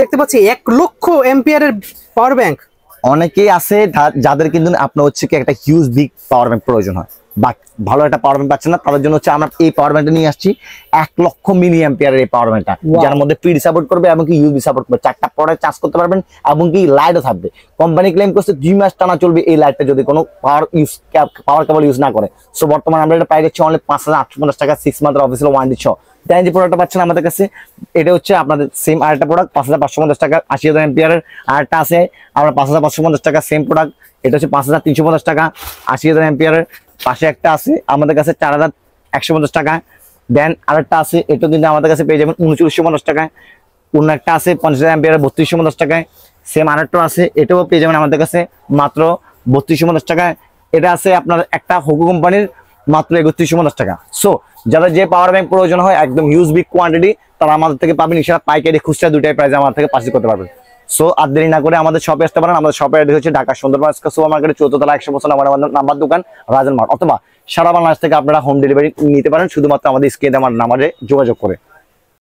দেখতে পাচ্ছি 1 লক্ষ এম্পিয়ারের পাওয়ার ব্যাংক। অনেকেই আছে যাদের কিন্তু আপনার হচ্ছে কি একটা হিউজ বিগ পাওয়ার ব্যাংক প্রয়োজন হয়, বাট ভালো একটা পাওয়ার ব্যাংক পাচ্ছেন না, তাদের জন্য হচ্ছে আমরা এই পাওয়ার ব্যাংকটা নিয়ে আসছি 1 লক্ষ মিলি অ্যাম্পিয়ারের এই পাওয়ার ব্যাংকটা, যার মধ্যে পিডি সাপোর্ট করবে এবং কি ইউবি সাপোর্ট করবে, 4টা প্রোডাক্ট চার্জ করতে পারবেন এবং কি লাইটও থাকবে। কোম্পানি ক্লেম করছে 2 মাস টানা চলবে এই লাইটটা যদি কোনো পাওয়ার কেবল ইউজ না করে। সো বর্তমানে আমরা এটা প্রাইস হচ্ছে অনলি 5850 টাকা, 6 মান্থের অফিসিয়াল ওয়ারেন্টি সহ। দেন যে প্রোডাক্টটা পাচ্ছেন আমাদের কাছে, এটা হচ্ছে আপনাদের সেম আরেকটা প্রোডাক্ট 5550 টাকা, 80000 এম্পিয়ারের। আরেকটা আছে আমরা 5550 টাকা, সেম প্রোডাক্ট, এটা হচ্ছে 5350 টাকা, 80000 এম্পিয়ারের। পাশে একটা আছে আমাদের কাছে 4150 টাকা। দেন আরেকটা আছে, এটা কিন্তু আমাদের কাছে পেয়ে যাবেন 3950 টাকায়। অন্য একটা আছে 50000 এম্পিয়ারের 3250 টাকায়। সেম আরেকটা আছে, এটাও পেয়ে যাবেন আমাদের কাছে মাত্র 3250 টাকায়। এটা আছে আপনার একটা হোকো কোম্পানির, মাত্র 3150 টাকা। সো যারা যে পাওয়ার ব্যাংক প্রয়োজন হয় একদম হিউজ বিগ কোয়ান্টিটি, তারা আমাদের থেকে পাবেন ইনশাআল্লাহ পাইকারি খুচরা দুটাই প্রাইসে আমাদের থেকে পারচেজ করতে পারবেন। সো আর দেরি না করে আমাদের শপে আসতে পারেন। আমাদের শপের অ্যাড্রেস হচ্ছে ঢাকা সুন্দরবন সুপার মার্কেটের 4th তলা 100% নাম্বার দোকান রাজন মার্ট, অথবা সারা বাংলাদেশ থেকে আপনারা হোম ডেলিভারি নিতে পারেন শুধুমাত্র আমাদের স্ক্রিনে আমার নাম্বারে যোগাযোগ করে।